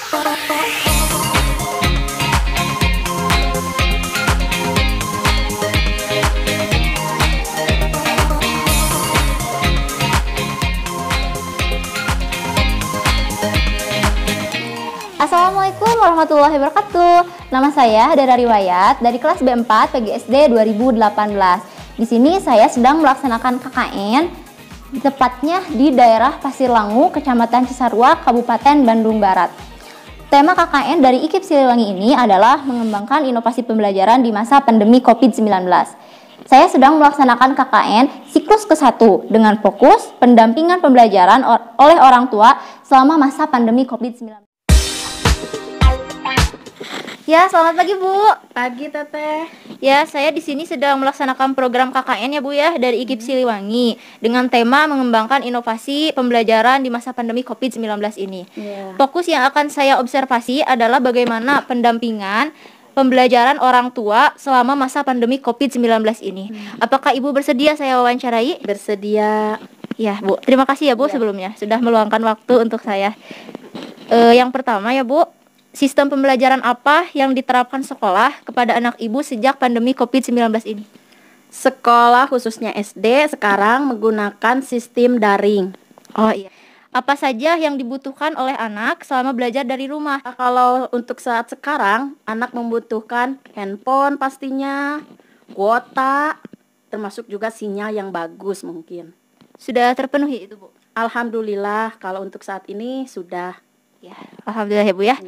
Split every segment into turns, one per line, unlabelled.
Assalamualaikum warahmatullahi wabarakatuh. Nama saya Dara Riwayat dari kelas B4 PGSD 2018. Di sini saya sedang melaksanakan KKN, tepatnya di daerah Pasir Langu, Kecamatan Cisarua, Kabupaten Bandung Barat. Tema KKN dari IKIP Siliwangi ini adalah mengembangkan inovasi pembelajaran di masa pandemi COVID-19. Saya sedang melaksanakan KKN siklus ke-1 dengan fokus pendampingan pembelajaran oleh orang tua selama masa pandemi COVID-19. Ya, selamat pagi Bu.
Pagi Teteh.
Ya, saya di sini sedang melaksanakan program KKN ya Bu ya dari IKIP Siliwangi dengan tema mengembangkan inovasi pembelajaran di masa pandemi COVID-19 ini. Fokus yang akan saya observasi adalah bagaimana pendampingan pembelajaran orang tua selama masa pandemi COVID-19 ini. Apakah Ibu bersedia saya wawancarai?
Bersedia.
Ya Bu, terima kasih ya Bu sebelumnya sudah meluangkan waktu untuk saya. Yang pertama ya Bu, sistem pembelajaran apa yang diterapkan sekolah kepada anak Ibu sejak pandemi COVID-19 ini?
Sekolah khususnya SD sekarang menggunakan sistem daring.
Oh iya. Apa saja yang dibutuhkan oleh anak selama belajar dari rumah?
Kalau untuk saat sekarang, anak membutuhkan handphone pastinya, kuota, termasuk juga sinyal yang bagus mungkin.
Sudah terpenuhi itu Bu?
Alhamdulillah kalau untuk saat ini sudah.
Ya, alhamdulillah ya Bu ya.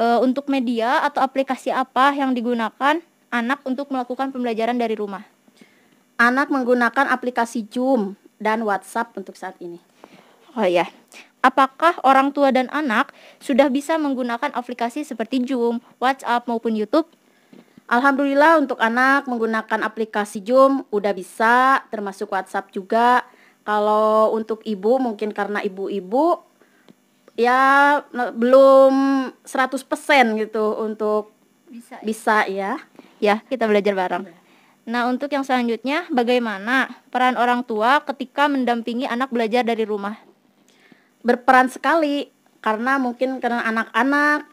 Untuk media atau aplikasi apa yang digunakan anak untuk melakukan pembelajaran dari rumah?
Anak menggunakan aplikasi Zoom dan WhatsApp untuk saat ini.
Oh ya. Apakah orang tua dan anak sudah bisa menggunakan aplikasi seperti Zoom, WhatsApp maupun YouTube?
Alhamdulillah untuk anak menggunakan aplikasi Zoom udah bisa, termasuk WhatsApp juga. Kalau untuk ibu mungkin karena ibu-ibu ya belum 100% gitu untuk bisa ya.
Ya, kita belajar bareng. Nah, untuk yang selanjutnya, bagaimana peran orang tua ketika mendampingi anak belajar dari rumah?
Berperan sekali, karena mungkin karena anak-anak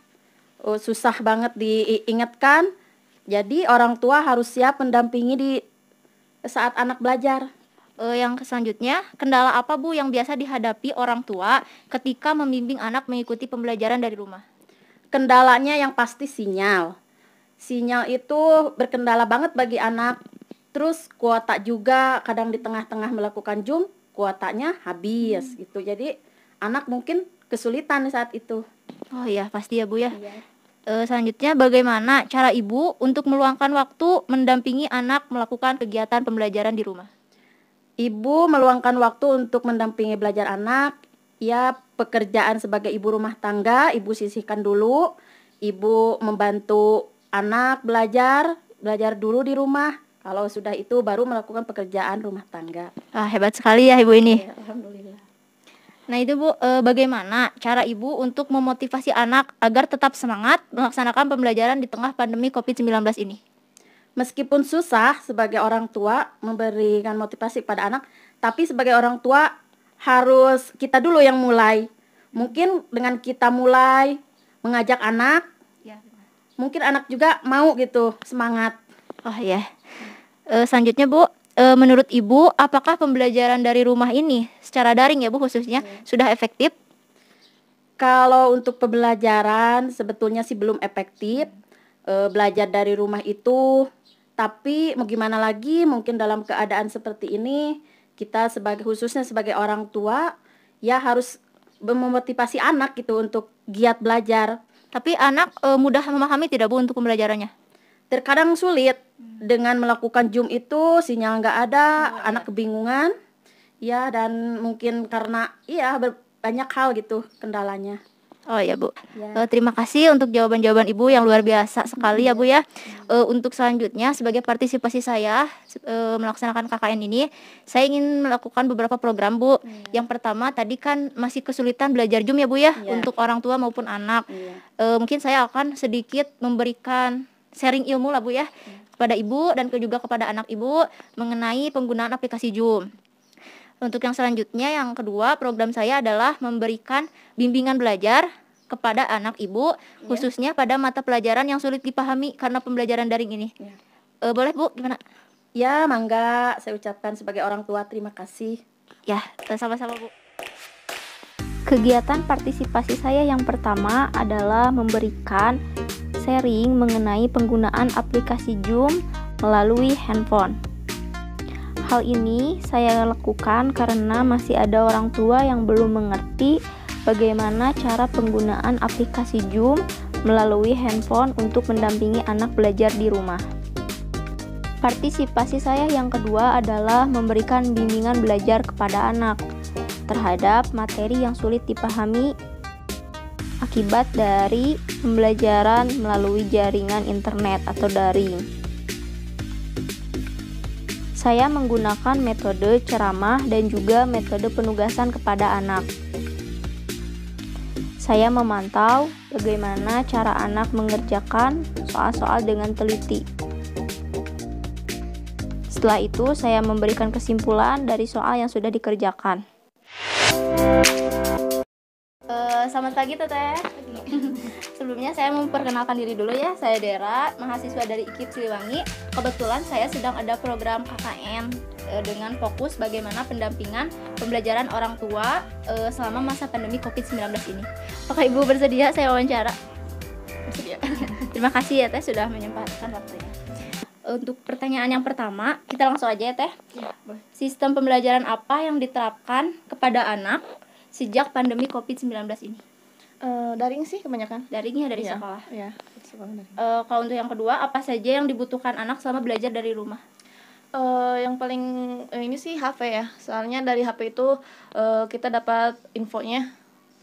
susah banget diingatkan. Jadi orang tua harus siap mendampingi di saat anak belajar.
Yang selanjutnya, kendala apa Bu yang biasa dihadapi orang tua ketika membimbing anak mengikuti pembelajaran dari rumah?
Kendalanya yang pasti sinyal. Sinyal itu berkendala banget bagi anak. Terus kuota juga, kadang di tengah-tengah melakukan Zoom, kuotanya habis gitu. Jadi anak mungkin kesulitan saat itu.
Oh iya, pasti ya Bu ya. Selanjutnya, bagaimana cara Ibu untuk meluangkan waktu mendampingi anak melakukan kegiatan pembelajaran di rumah?
Ibu meluangkan waktu untuk mendampingi belajar anak. Ya, pekerjaan sebagai ibu rumah tangga, ibu sisihkan dulu. Ibu membantu anak belajar dulu di rumah. Kalau sudah itu baru melakukan pekerjaan rumah tangga.
Hebat sekali ya Ibu ini.
Ya, alhamdulillah.
Nah itu Bu, bagaimana cara Ibu untuk memotivasi anak agar tetap semangat melaksanakan pembelajaran di tengah pandemi COVID-19 ini?
Meskipun susah sebagai orang tua memberikan motivasi pada anak, tapi sebagai orang tua harus kita dulu yang mulai. Mungkin dengan kita mulai mengajak anak, mungkin anak juga mau gitu, semangat.
Oh ya. Selanjutnya Bu, menurut Ibu, apakah pembelajaran dari rumah ini secara daring ya Bu khususnya sudah efektif?
Kalau untuk pembelajaran sebetulnya sih belum efektif. Belajar dari rumah itu, tapi mau gimana lagi, mungkin dalam keadaan seperti ini kita khususnya sebagai orang tua ya harus memotivasi anak gitu untuk giat belajar.
Tapi anak mudah memahami tidak Bu untuk pembelajarannya?
Terkadang sulit dengan melakukan Zoom itu sinyal nggak ada, anak kebingungan ya, dan mungkin karena banyak hal gitu kendalanya.
Oh ya Bu, terima kasih untuk jawaban-jawaban Ibu yang luar biasa sekali ya Bu ya. Untuk selanjutnya sebagai partisipasi saya melaksanakan KKN ini, saya ingin melakukan beberapa program Bu. Yang pertama tadi kan masih kesulitan belajar Zoom ya Bu ya, untuk orang tua maupun anak. Mungkin saya akan sedikit memberikan sharing ilmu lah Bu ya, kepada Ibu dan juga kepada anak Ibu mengenai penggunaan aplikasi Zoom. Untuk yang selanjutnya, yang kedua, program saya adalah memberikan bimbingan belajar kepada anak Ibu, khususnya pada mata pelajaran yang sulit dipahami karena pembelajaran daring ini. Boleh Bu, gimana?
Ya, mangga, saya ucapkan sebagai orang tua terima kasih.
Ya, sama-sama Bu. Kegiatan partisipasi saya yang pertama adalah memberikan sharing mengenai penggunaan aplikasi Zoom melalui handphone. Hal ini saya lakukan karena masih ada orang tua yang belum mengerti bagaimana cara penggunaan aplikasi Zoom melalui handphone untuk mendampingi anak belajar di rumah. Partisipasi saya yang kedua adalah memberikan bimbingan belajar kepada anak terhadap materi yang sulit dipahami akibat dari pembelajaran melalui jaringan internet atau daring. Saya menggunakan metode ceramah dan juga metode penugasan kepada anak. Saya memantau bagaimana cara anak mengerjakan soal-soal dengan teliti. Setelah itu, saya memberikan kesimpulan dari soal yang sudah dikerjakan. Selamat pagi Teteh. Sebelumnya saya memperkenalkan diri dulu ya. Saya Dera, mahasiswa dari IKIP Siliwangi. Kebetulan saya sedang ada program KKN dengan fokus bagaimana pendampingan pembelajaran orang tua selama masa pandemi COVID-19 ini. Apakah Ibu bersedia saya wawancara? Bersedia. Terima kasih ya Teh sudah menyempatkan waktunya. Untuk pertanyaan yang pertama, kita langsung aja ya Teh.
Ya, boleh.
Sistem pembelajaran apa yang diterapkan kepada anak sejak pandemi COVID-19 ini?
Daring sih kebanyakan.
Daringnya dari sekolah.
Iya, sekolah daring.
Kalau untuk yang kedua, apa saja yang dibutuhkan anak selama belajar dari rumah?
Yang paling ini sih HP ya. Soalnya dari HP itu kita dapat infonya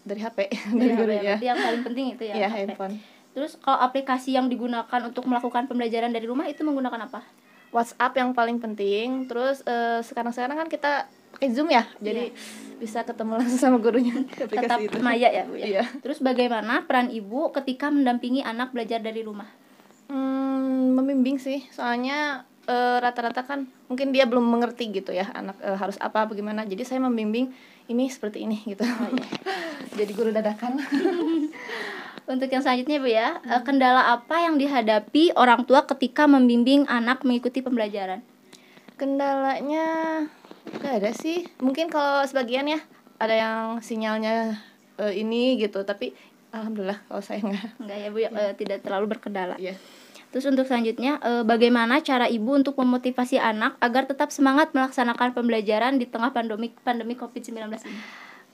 dari HP.
Dari HP ya. Yang paling penting itu ya.
Iya,
HP.
handphone.
Terus kalau aplikasi yang digunakan untuk melakukan pembelajaran dari rumah itu menggunakan apa?
WhatsApp yang paling penting. Terus sekarang kan kita pakai Zoom ya. Jadi bisa ketemu langsung sama gurunya.
Tetap maya ya Bu ya.
Iya.
Terus bagaimana peran Ibu ketika mendampingi anak belajar dari rumah?
Membimbing sih. Soalnya rata-rata kan mungkin dia belum mengerti gitu ya anak harus apa bagaimana. Jadi saya membimbing ini seperti ini gitu. Oh, iya. Jadi guru dadakan.
Untuk yang selanjutnya Bu ya, kendala apa yang dihadapi orang tua ketika membimbing anak mengikuti pembelajaran?
Kendalanya gak ada sih. Mungkin kalau sebagian ya ada yang sinyalnya ini gitu, tapi alhamdulillah kalau saya
enggak ya Bu ya, tidak terlalu berkendala.
Iya.
Terus untuk selanjutnya, bagaimana cara Ibu untuk memotivasi anak agar tetap semangat melaksanakan pembelajaran di tengah pandemi COVID-19 ini?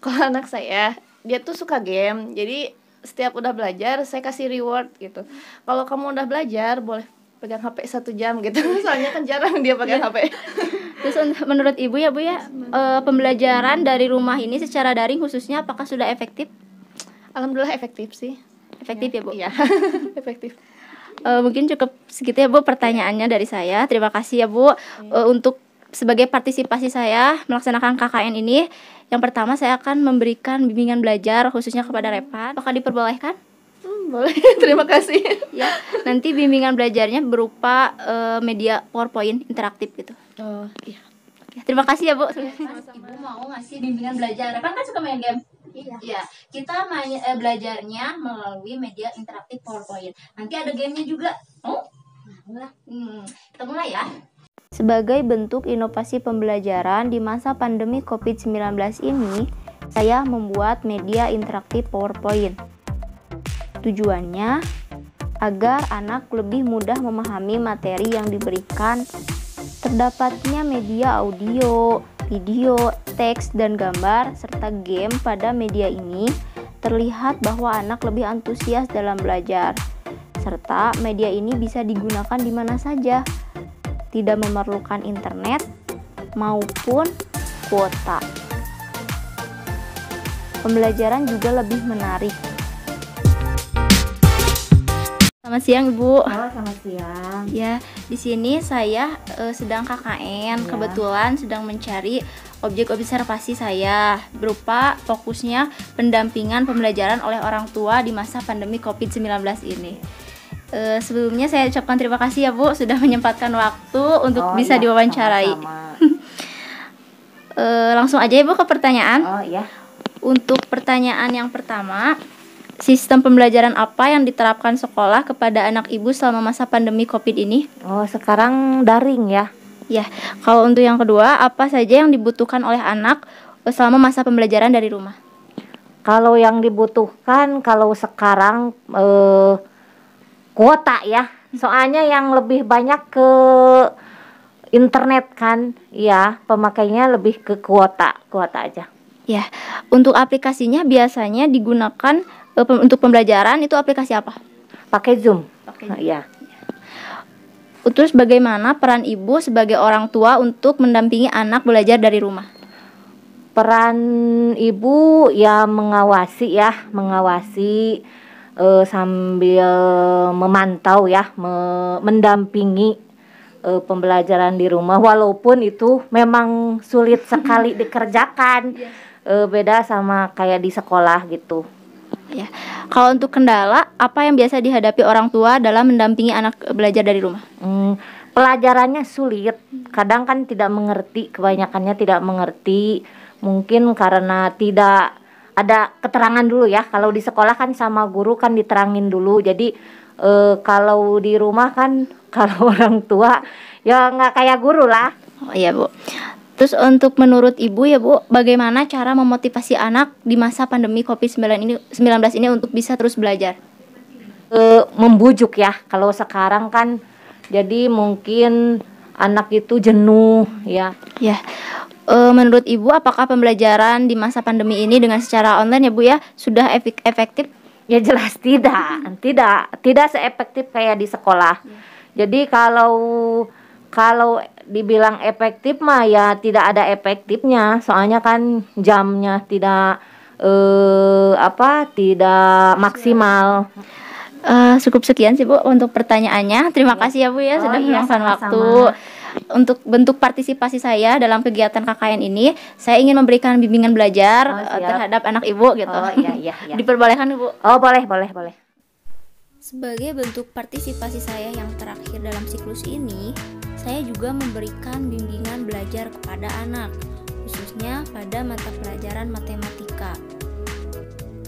Kalau anak saya, dia tuh suka game. Jadi setiap udah belajar saya kasih reward gitu. Kalau kamu udah belajar boleh pegang HP 1 jam gitu. Soalnya kan jarang dia pegang HP.
Terus menurut Ibu ya Bu ya, pembelajaran dari rumah ini secara daring khususnya apakah sudah efektif?
Alhamdulillah efektif sih.
Efektif ya Bu?
Iya. Efektif.
Mungkin cukup segitu ya Bu pertanyaannya dari saya. Terima kasih ya Bu untuk sebagai partisipasi saya melaksanakan KKN ini. Yang pertama saya akan memberikan bimbingan belajar khususnya kepada Repan. Apakah diperbolehkan?
Boleh. Terima kasih.
Ya, nanti bimbingan belajarnya berupa media PowerPoint interaktif gitu.
Oh, iya.
Ya, terima kasih ya Bu. Ibu mau ngasih bimbingan belajar. Repan kan suka main game? Iya. Kita belajarnya melalui media interaktif PowerPoint. Nanti ada gamenya juga. Oh? Kita mulai ya. Sebagai bentuk inovasi pembelajaran di masa pandemi COVID-19 ini, saya membuat media interaktif PowerPoint. Tujuannya agar anak lebih mudah memahami materi yang diberikan. Terdapatnya media audio, video, teks, dan gambar, serta game pada media ini terlihat bahwa anak lebih antusias dalam belajar. Serta media ini bisa digunakan di mana saja, tidak memerlukan internet maupun kuota. Pembelajaran juga lebih menarik. Selamat siang Ibu.
Selamat siang.
Ya, di sini saya sedang KKN. Kebetulan sedang mencari objek observasi saya berupa fokusnya pendampingan pembelajaran oleh orang tua di masa pandemi COVID-19 ini. Sebelumnya saya ucapkan terima kasih ya Bu sudah menyempatkan waktu untuk bisa diwawancarai.
Sama-sama.
Langsung aja ya Bu ke pertanyaan.
Oh iya.
Untuk pertanyaan yang pertama, Sistem pembelajaran apa yang diterapkan sekolah kepada anak ibu selama masa pandemi COVID ini?
Oh, sekarang daring ya.
Ya, kalau untuk yang kedua, apa saja yang dibutuhkan oleh anak selama masa pembelajaran dari rumah?
Kalau yang dibutuhkan kalau sekarang kuota ya. Soalnya yang lebih banyak ke internet kan, ya pemakainya lebih ke kuota aja.
Ya, untuk aplikasinya biasanya digunakan untuk pembelajaran itu aplikasi apa?
Pakai Zoom.
Zoom.
Ya.
Terus bagaimana peran ibu sebagai orang tua untuk mendampingi anak belajar dari rumah?
Peran ibu ya mengawasi sambil memantau ya, mendampingi pembelajaran di rumah, walaupun itu memang sulit sekali dikerjakan. Beda sama kayak di sekolah gitu.
Ya. Kalau untuk kendala, apa yang biasa dihadapi orang tua dalam mendampingi anak belajar dari rumah?
Pelajarannya sulit, kadang kan tidak mengerti, kebanyakannya tidak mengerti. Mungkin karena tidak ada keterangan dulu ya. Kalau di sekolah kan sama guru kan diterangin dulu. Jadi kalau di rumah kan kalau orang tua ya nggak kayak guru lah.
Oh iya Bu. Terus untuk menurut Ibu ya Bu, bagaimana cara memotivasi anak di masa pandemi COVID-19 ini untuk bisa terus belajar?
Membujuk ya. Kalau sekarang kan jadi mungkin anak itu jenuh ya.
Ya. Menurut Ibu, apakah pembelajaran di masa pandemi ini dengan secara online ya Bu ya sudah efektif?
Ya jelas tidak seefektif kayak di sekolah. Jadi kalau dibilang efektif mah ya tidak ada efektifnya, soalnya kan jamnya tidak tidak maksimal.
Cukup sekian sih Bu untuk pertanyaannya. Terima kasih ya Bu ya sudah meluangkan waktu. Untuk bentuk partisipasi saya dalam kegiatan KKN ini, saya ingin memberikan bimbingan belajar terhadap anak Ibu gitu.
Iya.
Diperbolehkan Ibu?
Oh, boleh.
Sebagai bentuk partisipasi saya yang terakhir dalam siklus ini, saya juga memberikan bimbingan belajar kepada anak, khususnya pada mata pelajaran matematika.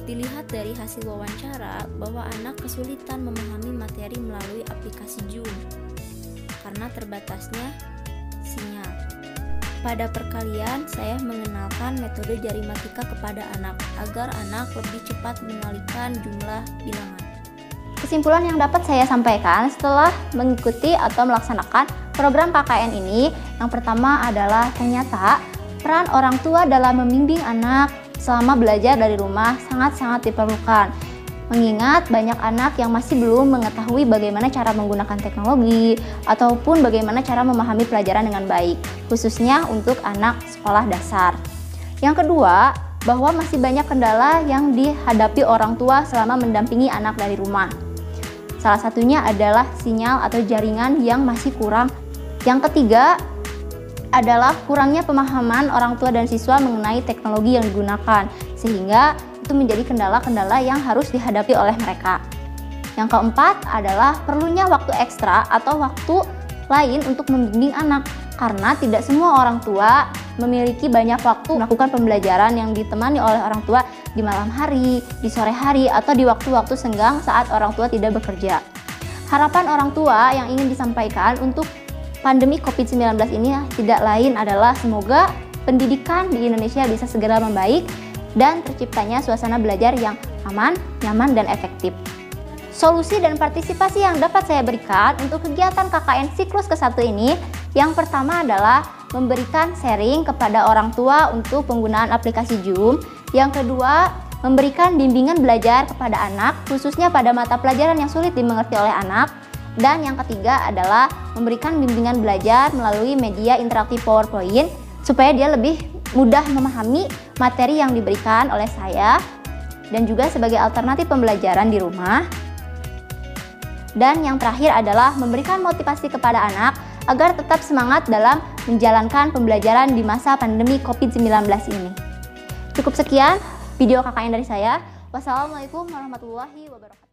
Dilihat dari hasil wawancara bahwa anak kesulitan memahami materi melalui aplikasi Zoom karena terbatasnya sinyal. Pada perkalian, saya mengenalkan metode jarimatika kepada anak agar anak lebih cepat mengalihkan jumlah bilangan. Kesimpulan yang dapat saya sampaikan setelah mengikuti atau melaksanakan program KKN ini, yang pertama adalah ternyata peran orang tua dalam membimbing anak selama belajar dari rumah sangat-sangat diperlukan. Mengingat banyak anak yang masih belum mengetahui bagaimana cara menggunakan teknologi ataupun bagaimana cara memahami pelajaran dengan baik, khususnya untuk anak sekolah dasar. Yang kedua, bahwa masih banyak kendala yang dihadapi orang tua selama mendampingi anak dari rumah. Salah satunya adalah sinyal atau jaringan yang masih kurang. Yang ketiga adalah kurangnya pemahaman orang tua dan siswa mengenai teknologi yang digunakan, sehingga itu menjadi kendala-kendala yang harus dihadapi oleh mereka. Yang keempat adalah perlunya waktu ekstra atau waktu lain untuk membimbing anak, karena tidak semua orang tua memiliki banyak waktu melakukan pembelajaran yang ditemani oleh orang tua di malam hari, di sore hari, atau di waktu-waktu senggang saat orang tua tidak bekerja. Harapan orang tua yang ingin disampaikan untuk pandemi COVID-19 ini tidak lain adalah semoga pendidikan di Indonesia bisa segera membaik dan terciptanya suasana belajar yang aman, nyaman, dan efektif. Solusi dan partisipasi yang dapat saya berikan untuk kegiatan KKN siklus ke-1 ini, yang pertama adalah memberikan sharing kepada orang tua untuk penggunaan aplikasi Zoom. Yang kedua, memberikan bimbingan belajar kepada anak, khususnya pada mata pelajaran yang sulit dimengerti oleh anak. Dan yang ketiga adalah memberikan bimbingan belajar melalui media interaktif PowerPoint, supaya dia lebih mudah memahami materi yang diberikan oleh saya dan juga sebagai alternatif pembelajaran di rumah. Dan yang terakhir adalah memberikan motivasi kepada anak agar tetap semangat dalam menjalankan pembelajaran di masa pandemi COVID-19 ini. Cukup sekian video KKN dari saya. Wassalamualaikum warahmatullahi wabarakatuh.